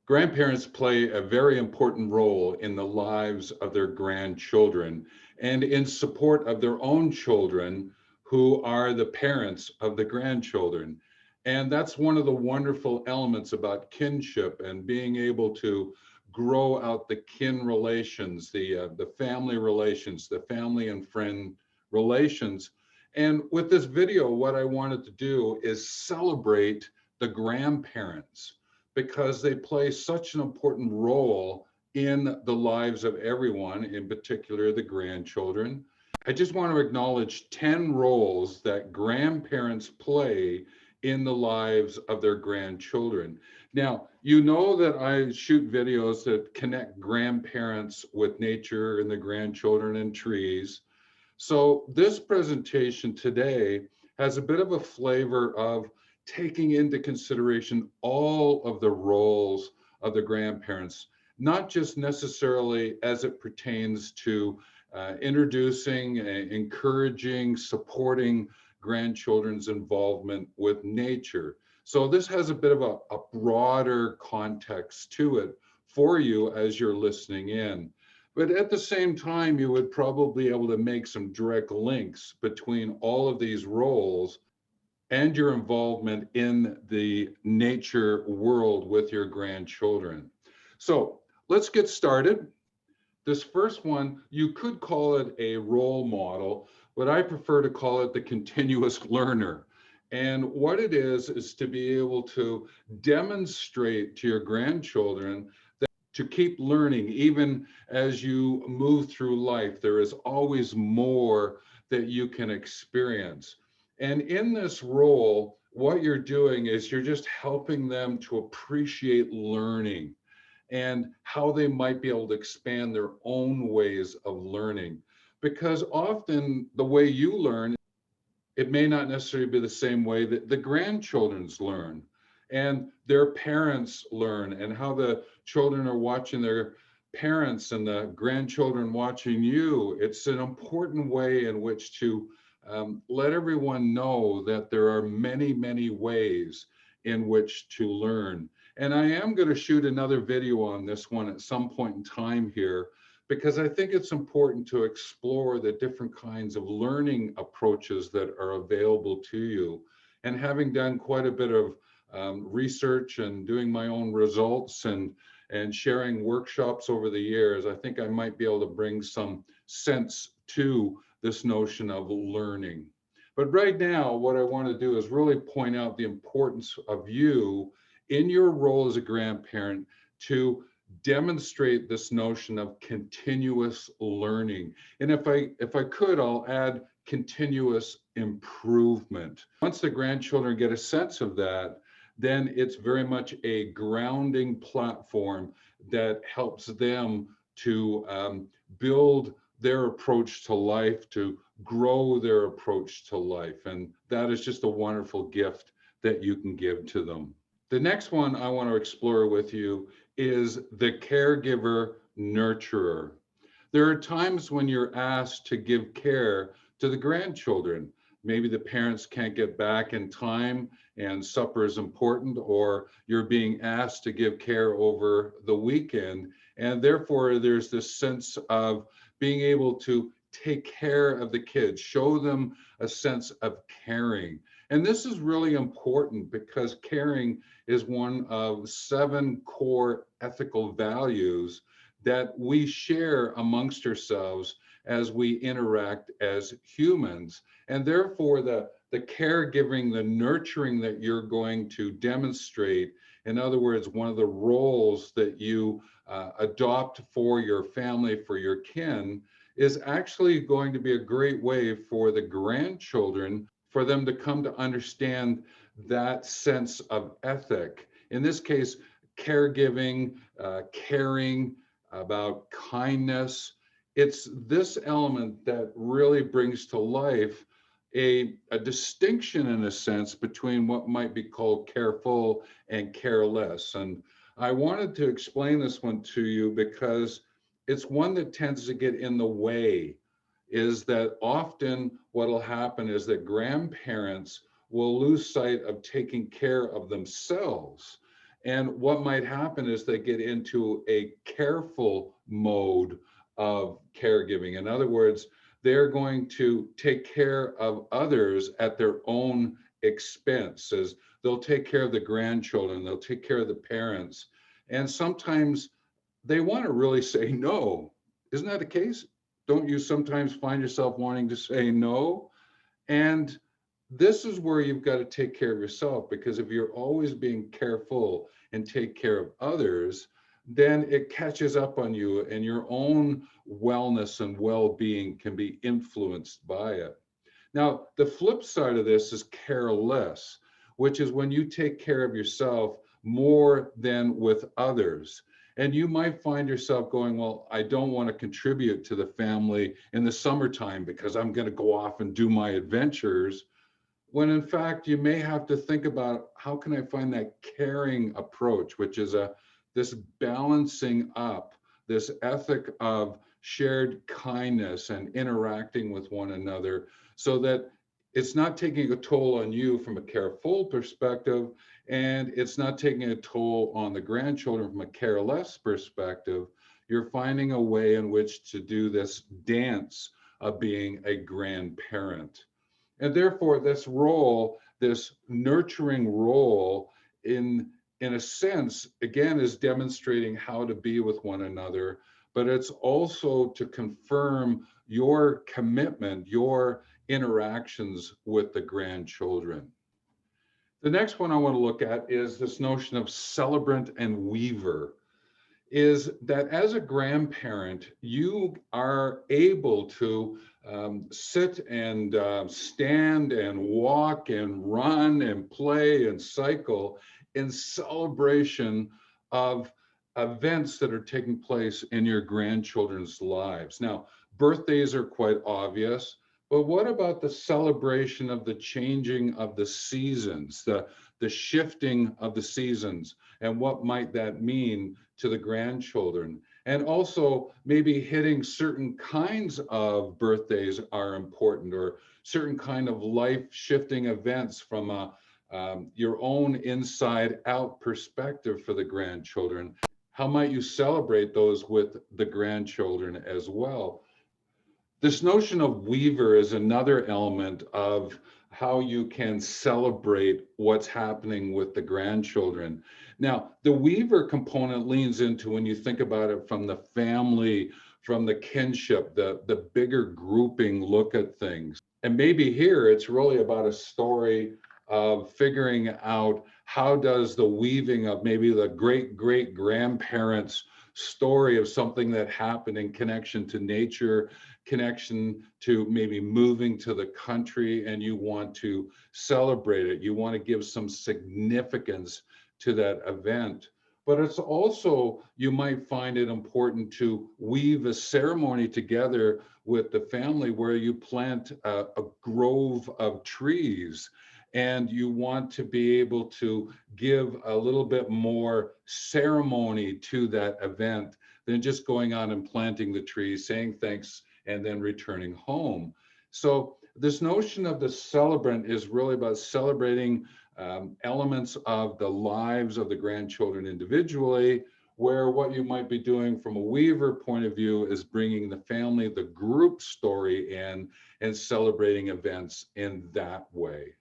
Grandparents play a very important role in the lives of their grandchildren and in support of their own children who are the parents of the grandchildren. And that's one of the wonderful elements about kinship and being able to grow out the kin relations, the family relations, the family and friend relations. And with this video, what I wanted to do is celebrate the grandparents because they play such an important role in the lives of everyone, in particular the grandchildren. I just want to acknowledge 10 roles that grandparents play in the lives of their grandchildren. Now, you know that I shoot videos that connect grandparents with nature and the grandchildren and trees. So this presentation today has a bit of a flavor of taking into consideration all of the roles of the grandparents, not just necessarily as it pertains to introducing, encouraging, supporting grandchildren's involvement with nature. So this has a bit of a broader context to it for you as you're listening in. But at the same time, you would probably be able to make some direct links between all of these roles and your involvement in the nature world with your grandchildren. So let's get started. This first one, you could call it a role model, but I prefer to call it the continuous learner. And what it is to be able to demonstrate to your grandchildren to keep learning, even as you move through life, there is always more that you can experience. And in this role, what you're doing is you're just helping them to appreciate learning and how they might be able to expand their own ways of learning. Because often the way you learn, it may not necessarily be the same way that the grandchildren's learn and their parents learn, and how the children are watching their parents and the grandchildren watching you. It's an important way in which to let everyone know that there are many, many ways in which to learn. And I am going to shoot another video on this one at some point in time here, because I think it's important to explore the different kinds of learning approaches that are available to you. And having done quite a bit of research and doing my own results and sharing workshops over the years, I think I might be able to bring some sense to this notion of learning. But right now, what I want to do is really point out the importance of you in your role as a grandparent to demonstrate this notion of continuous learning. And if I could, I'll add continuous improvement. Once the grandchildren get a sense of that, then it's very much a grounding platform that helps them to build their approach to life, to grow their approach to life. And that is just a wonderful gift that you can give to them. The next one I want to explore with you is the caregiver nurturer. There are times when you're asked to give care to the grandchildren. Maybe the parents can't get back in time and supper is important, or you're being asked to give care over the weekend. And therefore, there's this sense of being able to take care of the kids, show them a sense of caring. And this is really important because caring is one of 7 core ethical values that we share amongst ourselves as we interact as humans. And therefore, the caregiving, the nurturing that you're going to demonstrate, in other words, one of the roles that you adopt for your family, for your kin, is actually going to be a great way for the grandchildren, for them to come to understand that sense of ethic. In this case, caregiving, caring, about kindness. It's this element that really brings to life a distinction, in a sense, between what might be called careful and careless. And I wanted to explain this one to you because it's one that tends to get in the way. Is that often what will happen is that grandparents will lose sight of taking care of themselves. And what might happen is they get into a careful mode of caregiving. In other words, they're going to take care of others at their own expense. As they'll take care of the grandchildren, they'll take care of the parents. And sometimes they want to really say no. Isn't that the case? Don't you sometimes find yourself wanting to say no? And this is where you've got to take care of yourself, because if you're always being careful and take care of others, then it catches up on you, and your own wellness and well-being can be influenced by it. Now, the flip side of this is careless, which is when you take care of yourself more than with others. And you might find yourself going, well, I don't want to contribute to the family in the summertime because I'm going to go off and do my adventures. When in fact, you may have to think about, how can I find that caring approach, which is this balancing up, this ethic of shared kindness and interacting with one another, so that it's not taking a toll on you from a careful perspective, and it's not taking a toll on the grandchildren from a careless perspective. You're finding a way in which to do this dance of being a grandparent. And therefore, this role, this nurturing role, in a sense, again, is demonstrating how to be with one another, but it's also to confirm your commitment, your interactions with the grandchildren. The next one I want to look at is this notion of celebrant and weaver. Is that as a grandparent, you are able to sit and stand and walk and run and play and cycle in celebration of events that are taking place in your grandchildren's lives. Now, birthdays are quite obvious, but what about the celebration of the changing of the seasons, the shifting of the seasons, and what might that mean to the grandchildren? And also maybe hitting certain kinds of birthdays are important, or certain kind of life shifting events from your own inside out perspective for the grandchildren. How might you celebrate those with the grandchildren as well? This notion of weaver is another element of how you can celebrate what's happening with the grandchildren. Now, the weaver component leans into, when you think about it from the family, from the kinship, the bigger grouping look at things. And maybe here it's really about a story of figuring out, how does the weaving of maybe the great grandparents' story of something that happened in connection to nature, connection to maybe moving to the country, and you want to celebrate it. You want to give some significance to that event. But it's also, you might find it important to weave a ceremony together with the family where you plant a grove of trees, and you want to be able to give a little bit more ceremony to that event than just going out and planting the trees, saying thanks, and then returning home. So this notion of the celebrant is really about celebrating elements of the lives of the grandchildren individually, where what you might be doing from a weaver point of view is bringing the family, the group story in, and celebrating events in that way.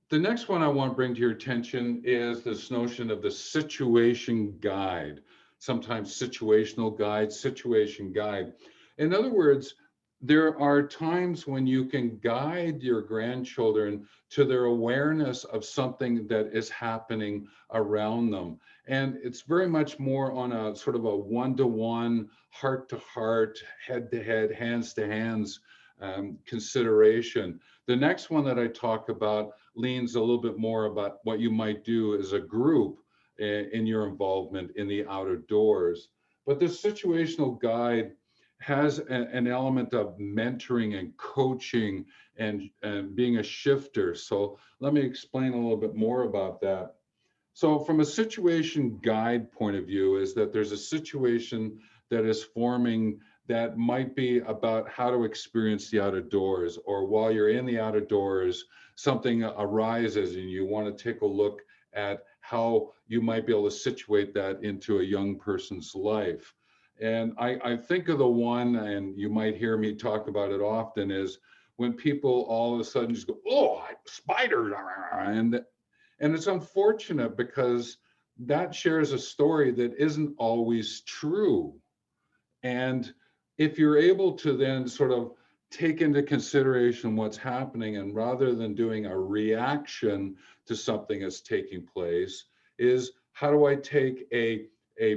The next one I want to bring to your attention is this notion of the situation guide, sometimes situational guide, situation guide. In other words, there are times when you can guide your grandchildren to their awareness of something that is happening around them. And it's very much more on a sort of a one-to-one, heart-to-heart, head-to-head, hands-to-hands consideration. The next one that I talk about leans a little bit more about what you might do as a group in your involvement in the outer doors. But this situational guide has an element of mentoring and coaching and being a shifter. So let me explain a little bit more about that. So from a situation guide point of view, is that there's a situation that is forming that might be about how to experience the out of doors, or while you're in the out of doors, something arises and you want to take a look at how you might be able to situate that into a young person's life. And I think of the one, and you might hear me talk about it often, is when people all of a sudden just go, oh, spiders, and it's unfortunate because that shares a story that isn't always true. And if you're able to then sort of take into consideration what's happening, and rather than doing a reaction to something that's taking place, is how do I take a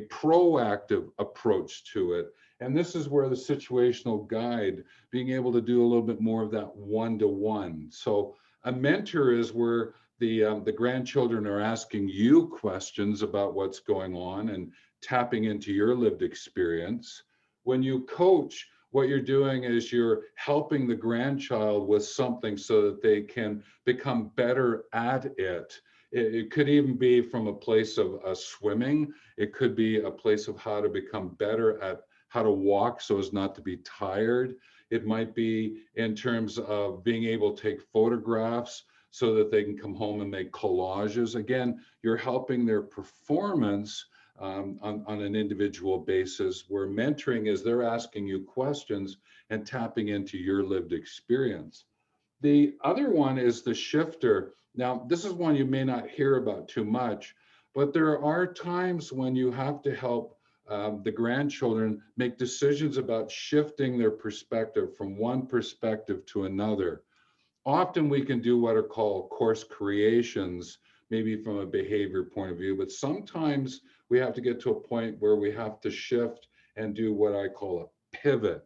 proactive approach to it? And this is where the situational guide, being able to do a little bit more of that one-to-one. So a mentor is where the grandchildren are asking you questions about what's going on and tapping into your lived experience. When you coach, what you're doing is you're helping the grandchild with something so that they can become better at it. It could even be from a place of swimming. It could be a place of how to become better at how to walk so as not to be tired. It might be in terms of being able to take photographs so that they can come home and make collages. Again, you're helping their performance on an individual basis, where mentoring is they're asking you questions and tapping into your lived experience. The other one is the shifter. Now, this is one you may not hear about too much, but there are times when you have to help the grandchildren make decisions about shifting their perspective from one perspective to another. Often we can do what are called course creations, maybe from a behavior point of view, but sometimes we have to get to a point where we have to shift and do what I call a pivot.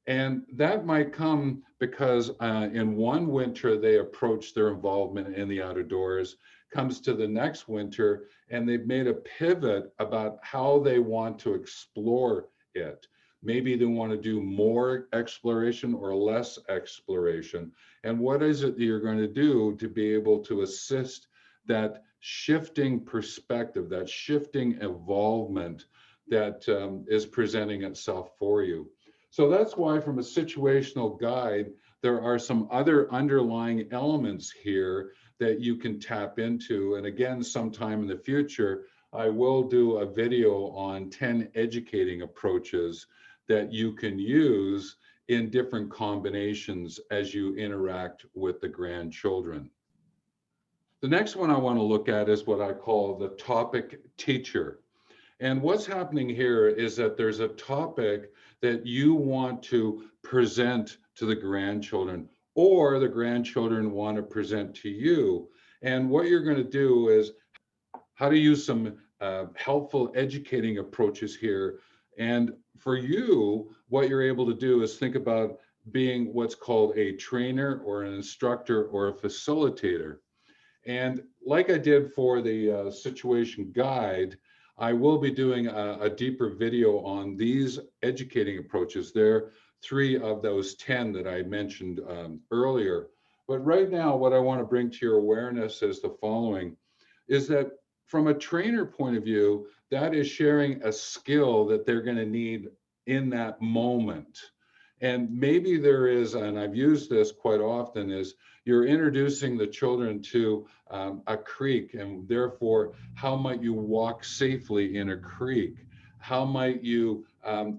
And that might come because in one winter they approach their involvement in the out of doors, comes to the next winter, and they've made a pivot about how they want to explore it. Maybe they want to do more exploration or less exploration. And what is it that you're going to do to be able to assist that shifting perspective, that shifting involvement that is presenting itself for you? So that's why, from a situational guide, there are some other underlying elements here that you can tap into. And again, sometime in the future, I will do a video on 10 educating approaches that you can use in different combinations as you interact with the grandchildren. The next one I want to look at is what I call the topic teacher. And what's happening here is that there's a topic that you want to present to the grandchildren, or the grandchildren want to present to you. And what you're going to do is how to use some helpful educating approaches here. And for you, what you're able to do is think about being what's called a trainer or an instructor or a facilitator. And like I did for the situation guide, I will be doing a deeper video on these educating approaches. There are 3 of those 10 that I mentioned earlier. But right now, what I want to bring to your awareness is the following, is that from a trainer point of view, that is sharing a skill that they're going to need in that moment. And maybe there is, and I've used this quite often, is you're introducing the children to a creek, and therefore, how might you walk safely in a creek? How might you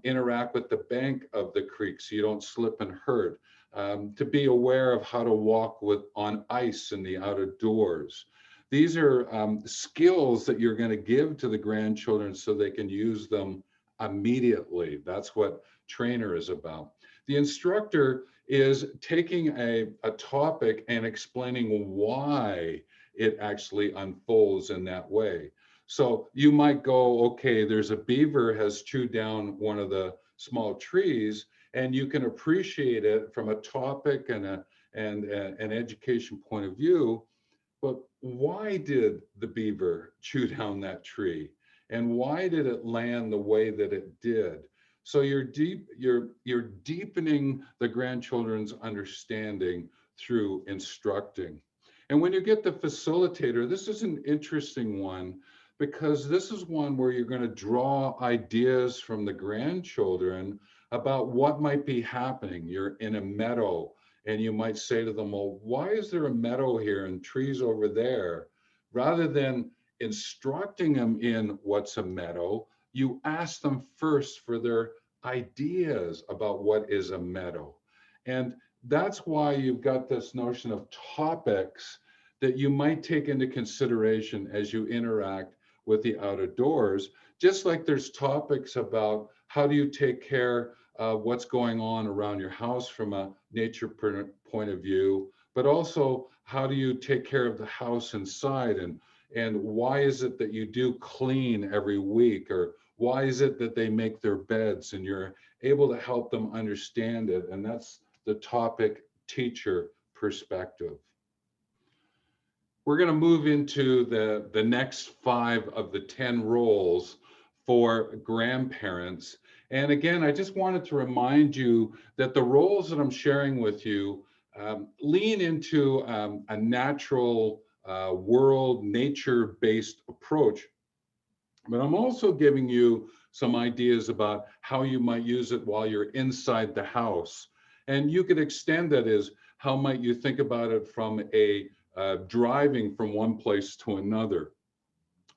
interact with the bank of the creek so you don't slip and hurt? To be aware of how to walk on ice in the out of doors. These are skills that you're going to give to the grandchildren so they can use them immediately. That's what trainer is about. The instructor is taking a topic and explaining why it actually unfolds in that way. So you might go, okay, there's a beaver has chewed down one of the small trees, and you can appreciate it from a topic and an education point of view. But why did the beaver chew down that tree? And why did it land the way that it did? So you're deepening the grandchildren's understanding through instructing. And when you get the facilitator, this is an interesting one, because this is one where you're going to draw ideas from the grandchildren about what might be happening. You're in a meadow and you might say to them, well, why is there a meadow here and trees over there? Rather than instructing them in what's a meadow, you ask them first for their ideas about what is a meadow. And that's why you've got this notion of topics that you might take into consideration as you interact with the out of doors. Just like there's topics about how do you take care of what's going on around your house from a nature point of view, but also how do you take care of the house inside, and why is it that you do clean every week, or why is it that they make their beds, and you're able to help them understand it. And that's the topic teacher perspective. We're going to move into the next 5 of the 10 roles for grandparents. And again, I just wanted to remind you that the roles that I'm sharing with you lean into a natural world, nature-based approach. But I'm also giving you some ideas about how you might use it while you're inside the house. And you could extend that as how might you think about it from a driving from one place to another.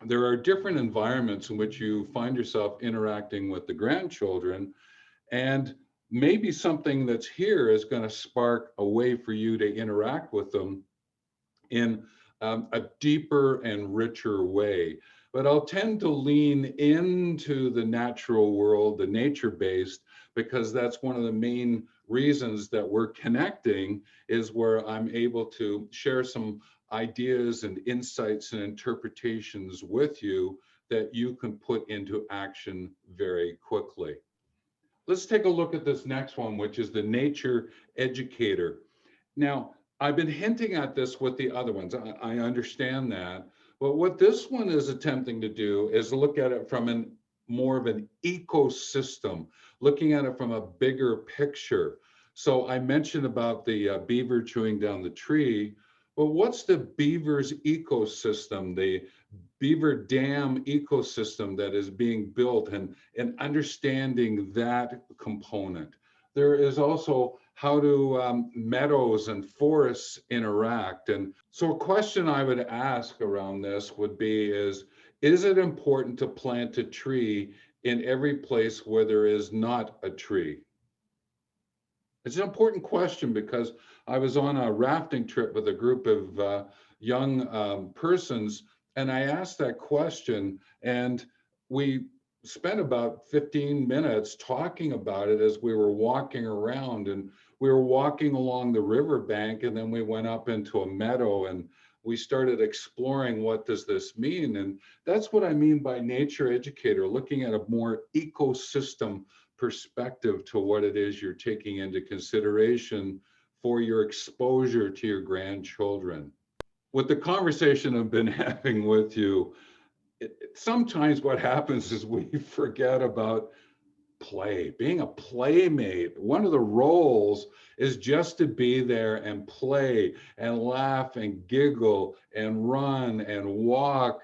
There are different environments in which you find yourself interacting with the grandchildren, and maybe something that's here is going to spark a way for you to interact with them in a deeper and richer way. But I'll tend to lean into the natural world, the nature-based, because that's one of the main reasons that we're connecting, is where I'm able to share some ideas and insights and interpretations with you that you can put into action very quickly. Let's take a look at this next one, which is the nature educator. Now, I've been hinting at this with the other ones. I understand that. But what this one is attempting to do is look at it from more of an ecosystem, looking at it from a bigger picture. So I mentioned about the beaver chewing down the tree. Well, what's the beaver's ecosystem, the beaver dam ecosystem that is being built, and understanding that component? There is also how do meadows and forests interact? And so a question I would ask around this would be is it important to plant a tree in every place where there is not a tree? It's an important question because I was on a rafting trip with a group of young persons, and I asked that question, and we spent about 15 minutes talking about it as we were walking around. And we were walking along the riverbank, and then we went up into a meadow, and we started exploring what does this mean. And that's what I mean by nature educator, looking at a more ecosystem perspective to what it is you're taking into consideration for your exposure to your grandchildren. With the conversation I've been having with you, sometimes what happens is we forget about play, being a playmate. One of the roles is just to be there and play and laugh and giggle and run and walk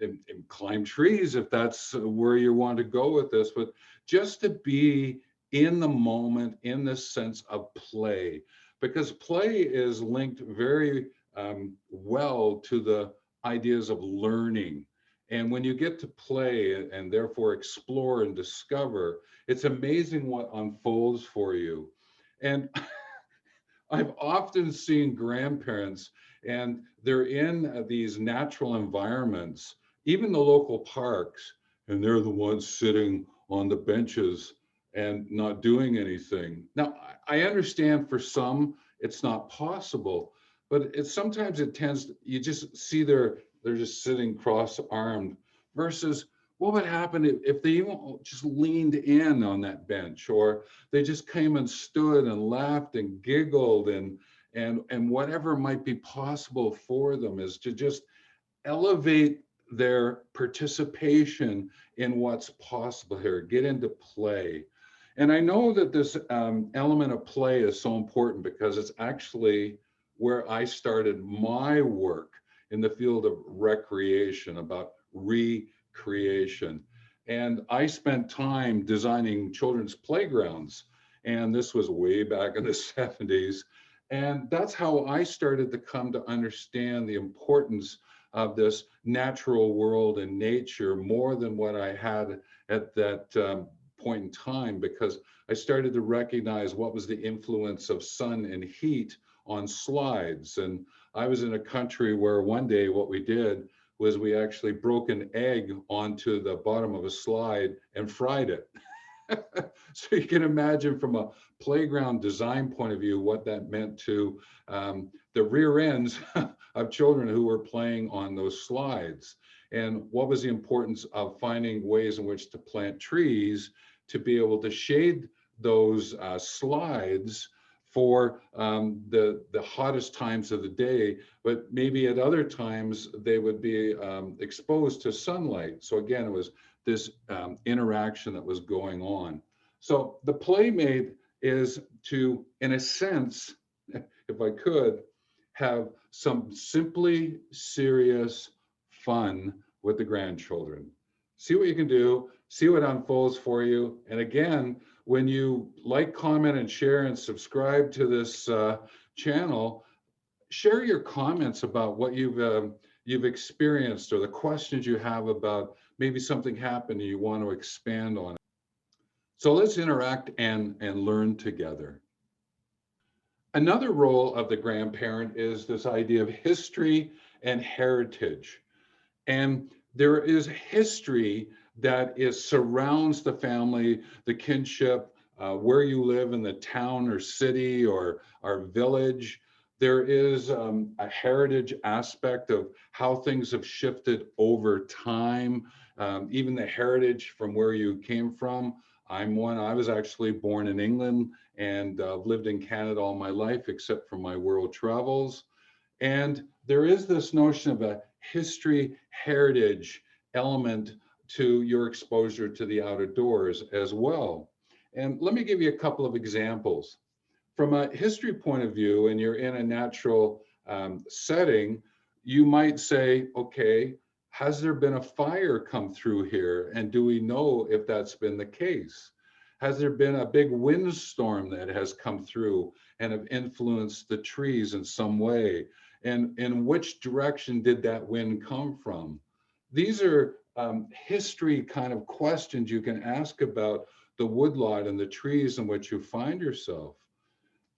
and climb trees if that's where you want to go with this, but just to be in the moment in the sense of play, because play is linked very well to the ideas of learning. And when you get to play and therefore explore and discover, it's amazing what unfolds for you. And I've often seen grandparents, and they're in these natural environments, even the local parks, and they're the ones sitting on the benches and not doing anything. Now, I understand for some it's not possible, but sometimes it tends, you just see they're just sitting cross-armed, versus what would happen if they even just leaned in on that bench, or they just came and stood and laughed and giggled, and whatever might be possible for them is to just elevate their participation in what's possible here, get into play. And I know that this element of play is so important because it's actually where I started my work in the field of recreation, about recreation. And I spent time designing children's playgrounds. And this was way back in the 70s. And that's how I started to come to understand the importance of this natural world and nature more than what I had at that point in time, because I started to recognize what was the influence of sun and heat on slides. And I was in a country where one day what we did was we actually broke an egg onto the bottom of a slide and fried it. So you can imagine from a playground design point of view what that meant to the rear ends of children who were playing on those slides. And what was the importance of finding ways in which to plant trees to be able to shade those slides for the hottest times of the day, but maybe at other times they would be exposed to sunlight. So again, it was this interaction that was going on. So the Playmate is to, in a sense, if I could, have some simply serious fun with the grandchildren. See what you can do, see what unfolds for you. And again, when you like, comment, and share and subscribe to this channel, share your comments about what you've experienced or the questions you have about maybe something happened and you want to expand on it. So let's interact and learn together. Another role of the grandparent is this idea of history and heritage. And there is history that surrounds the family, the kinship, where you live in the town or city or village. There is a heritage aspect of how things have shifted over time, even the heritage from where you came from. I was actually born in England and lived in Canada all my life, except for my world travels. And there is this notion of a history heritage element to your exposure to the outdoors as well. And let me give you a couple of examples. From a history point of view, and you're in a natural setting, you might say, okay, has there been a fire come through here? And do we know if that's been the case? Has there been a big windstorm that has come through and have influenced the trees in some way? And in which direction did that wind come from? These are history kind of questions you can ask about the woodlot and the trees in which you find yourself.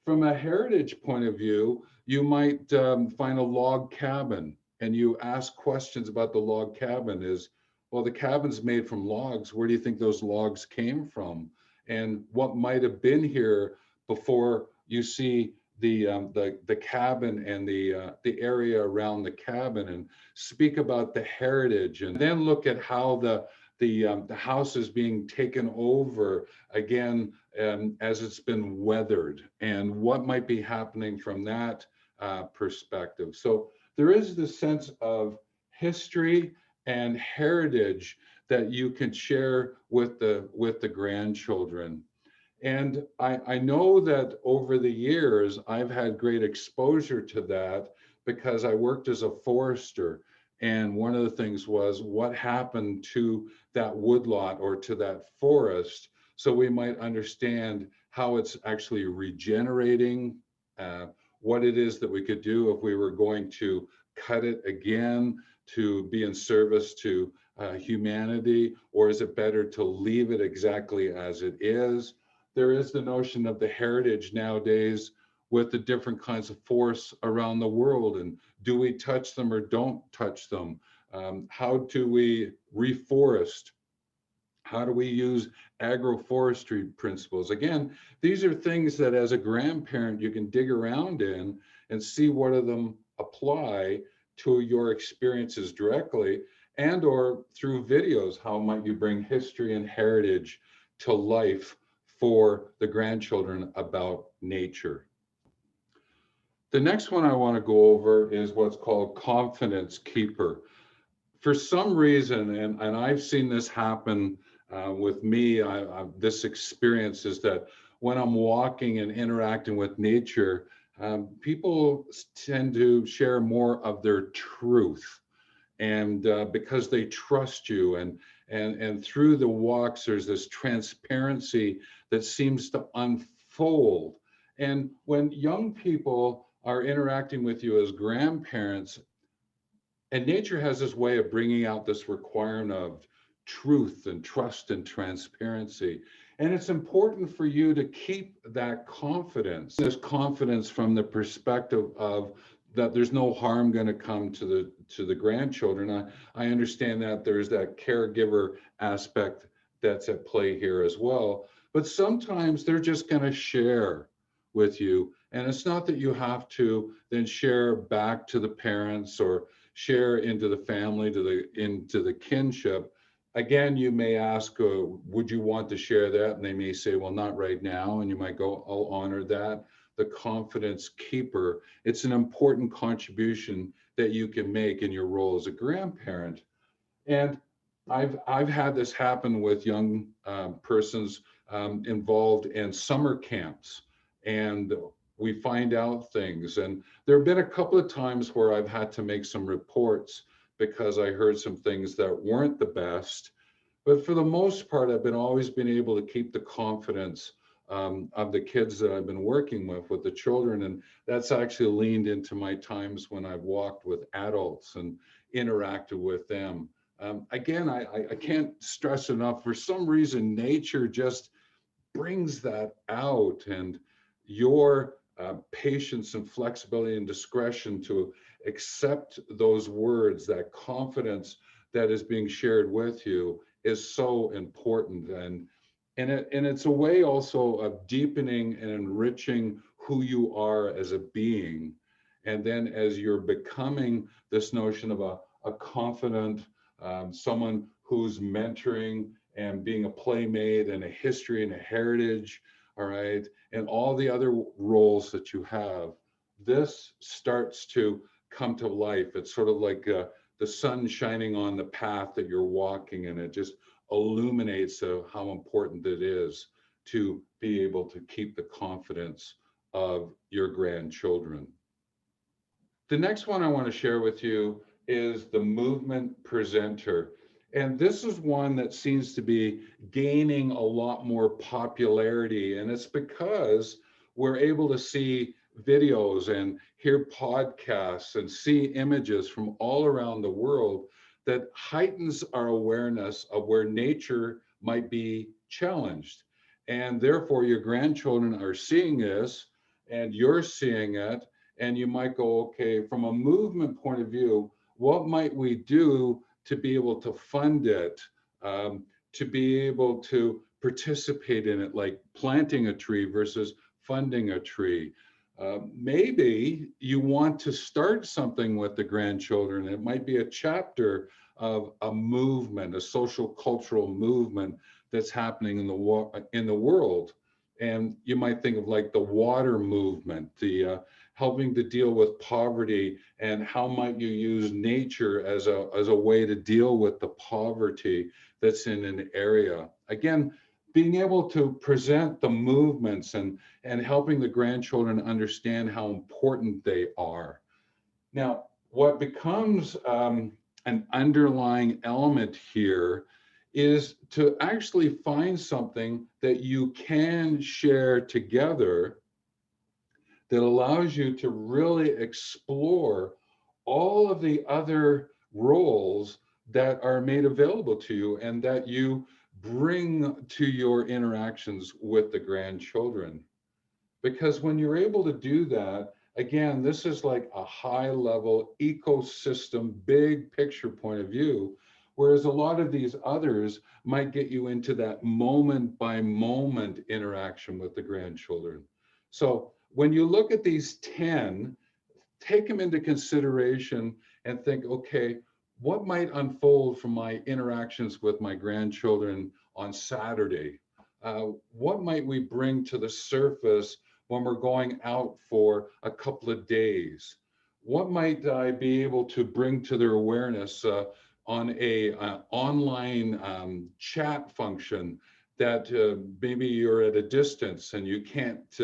From a heritage point of view, you might find a log cabin and you ask questions about the log cabin. Well, the cabin's made from logs. Where do you think those logs came from? And what might have been here before you see the cabin and the area around the cabin, and speak about the heritage, and then look at how the house is being taken over again as it's been weathered, and what might be happening from that perspective. So there is this sense of history and heritage that you can share with the grandchildren. And I know that over the years, I've had great exposure to that because I worked as a forester. And one of the things was what happened to that woodlot or to that forest, so we might understand how it's actually regenerating, what it is that we could do if we were going to cut it again to be in service to humanity, or is it better to leave it exactly as it is? There is the notion of the heritage nowadays with the different kinds of forests around the world, and do we touch them or don't touch them? How do we reforest? How do we use agroforestry principles? Again, these are things that as a grandparent you can dig around in and see what of them apply to your experiences directly, and or through videos. How might you bring history and heritage to life for the grandchildren about nature? The next one I want to go over is what's called confidence keeper. For some reason, and I've seen this happen with me, this experience is that when I'm walking and interacting with nature, people tend to share more of their truth. and because they trust you, and through the walks there's this transparency that seems to unfold. And when young people are interacting with you as grandparents, and nature has this way of bringing out this requirement of truth and trust and transparency. And it's important for you to keep that confidence, this confidence from the perspective of that there's no harm going to come to the grandchildren. I understand that there's that caregiver aspect that's at play here as well. But sometimes they're just going to share with you. And it's not that you have to then share back to the parents or share into the family, into the kinship. Again, you may ask, would you want to share that? And they may say, well, not right now. And you might go, I'll honor that. The confidence keeper. It's an important contribution that you can make in your role as a grandparent. And I've had this happen with young persons involved in summer camps, and we find out things. And there have been a couple of times where I've had to make some reports because I heard some things that weren't the best. But for the most part, I've always been able to keep the confidence of the kids that I've been working with the children. And that's actually leaned into my times when I've walked with adults and interacted with them. Again, I can't stress enough, for some reason, nature just brings that out, and your patience and flexibility and discretion to accept those words, that confidence that is being shared with you is so important. And it's a way also of deepening and enriching who you are as a being. And then as you're becoming this notion of a confident, someone who's mentoring and being a playmate and a history and a heritage, all right, and all the other roles that you have, this starts to come to life. It's sort of like the sun shining on the path that you're walking, and it just illuminates how important it is to be able to keep the confidence of your grandchildren. The next one I want to share with you is the movement presenter. And this is one that seems to be gaining a lot more popularity. And it's because we're able to see videos and hear podcasts and see images from all around the world that heightens our awareness of where nature might be challenged. And therefore, your grandchildren are seeing this, and you're seeing it, and you might go, okay, from a movement point of view, what might we do to be able to fund it, to be able to participate in it, like planting a tree versus funding a tree? Maybe you want to start something with the grandchildren. It might be a chapter of a movement, a social cultural movement that's happening in the world. And you might think of like the water movement, the helping to deal with poverty, and how might you use nature as a way to deal with the poverty that's in an area. Again, being able to present the movements and helping the grandchildren understand how important they are. Now, what becomes an underlying element here is to actually find something that you can share together that allows you to really explore all of the other roles that are made available to you and that you bring to your interactions with the grandchildren. Because when you're able to do that, again, this is like a high level ecosystem, big picture point of view, whereas a lot of these others might get you into that moment by moment interaction with the grandchildren. So when you look at these 10, take them into consideration and think, okay, what might unfold from my interactions with my grandchildren on Saturday? What might we bring to the surface when we're going out for a couple of days? What might I be able to bring to their awareness on a online chat function that maybe you're at a distance and you can't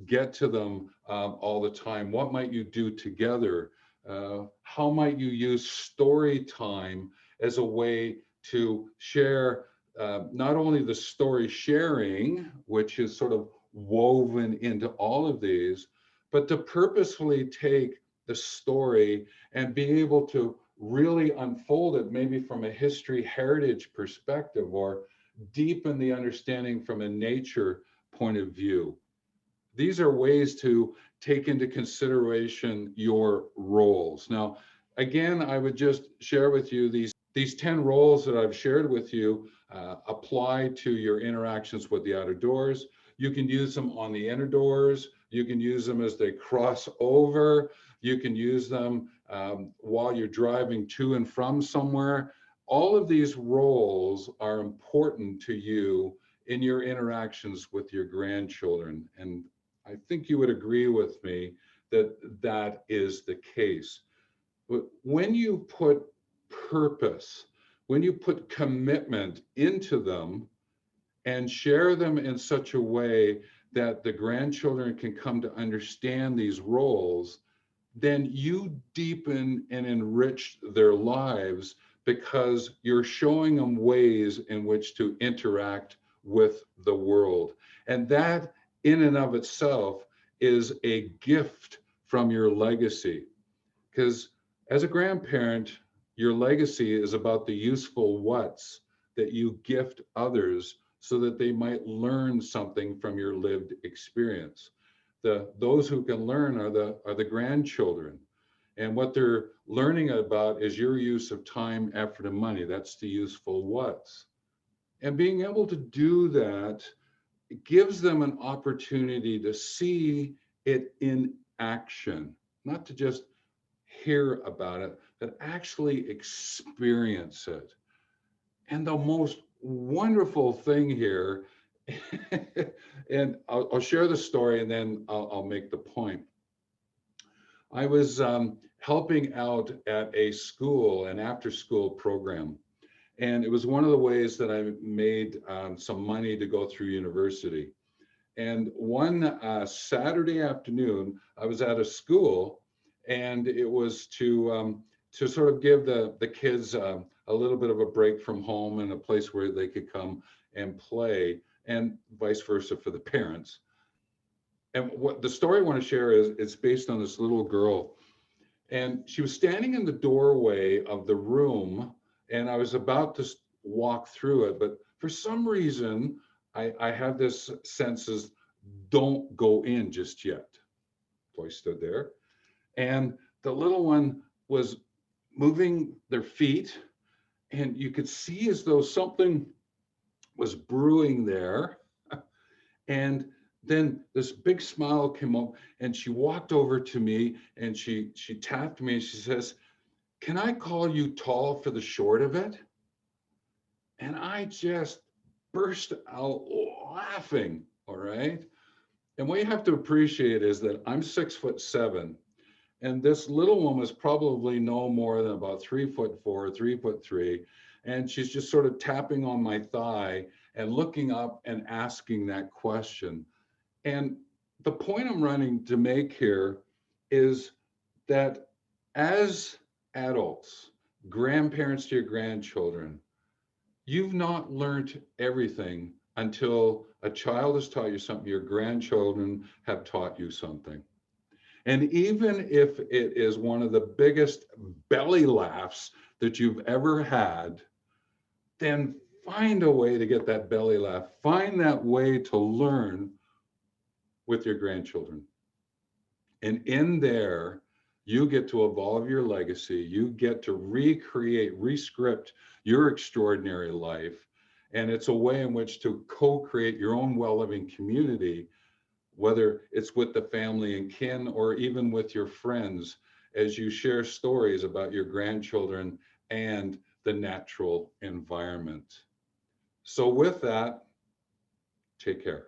get to them all the time? What might you do together How might you use story time as a way to share not only the story sharing, which is sort of woven into all of these, but to purposefully take the story and be able to really unfold it maybe from a history heritage perspective, or deepen the understanding from a nature point of view. These are ways to take into consideration your roles. Now, again, I would just share with you these 10 roles that I've shared with you apply to your interactions with the outer doors. You can use them on the inner doors. You can use them as they cross over. You can use them while you're driving to and from somewhere. All of these roles are important to you in your interactions with your grandchildren. And I think you would agree with me that that is the case. But when you put purpose, when you put commitment into them and share them in such a way that the grandchildren can come to understand these roles, then you deepen and enrich their lives because you're showing them ways in which to interact with the world. And that in and of itself is a gift from your legacy. Because as a grandparent, your legacy is about the useful whats that you gift others so that they might learn something from your lived experience. Those who can learn are the grandchildren. And what they're learning about is your use of time, effort, and money. That's the useful whats. And being able to do that, it gives them an opportunity to see it in action, not to just hear about it, but actually experience it. And the most wonderful thing here, and I'll share the story and then I'll make the point. I was helping out at a school, an after school program. And it was one of the ways that I made some money to go through university. And one Saturday afternoon, I was at a school, and it was to sort of give the kids a little bit of a break from home and a place where they could come and play, and vice versa for the parents. And what the story I want to share is it's based on this little girl, and she was standing in the doorway of the room, and I was about to walk through it, but for some reason, I had this sense as don't go in just yet. So I stood there, and the little one was moving their feet, and you could see as though something was brewing there. And then this big smile came up, and she walked over to me, and she tapped me, and she says, "Can I call you tall for the short of it?" And I just burst out laughing. All right. And what you have to appreciate is that I'm 6'7", and this little woman is probably no more than about 3'4", 3'3", and she's just sort of tapping on my thigh and looking up and asking that question. And the point I'm running to make here is that as adults, grandparents to your grandchildren, you've not learned everything until a child has taught you something, your grandchildren have taught you something. And even if it is one of the biggest belly laughs that you've ever had, then find a way to get that belly laugh. Find that way to learn with your grandchildren. And in there, you get to evolve your legacy. You get to recreate, rescript your extraordinary life. And it's a way in which to co-create your own well-living community, whether it's with the family and kin or even with your friends, as you share stories about your grandchildren and the natural environment. So with that, take care.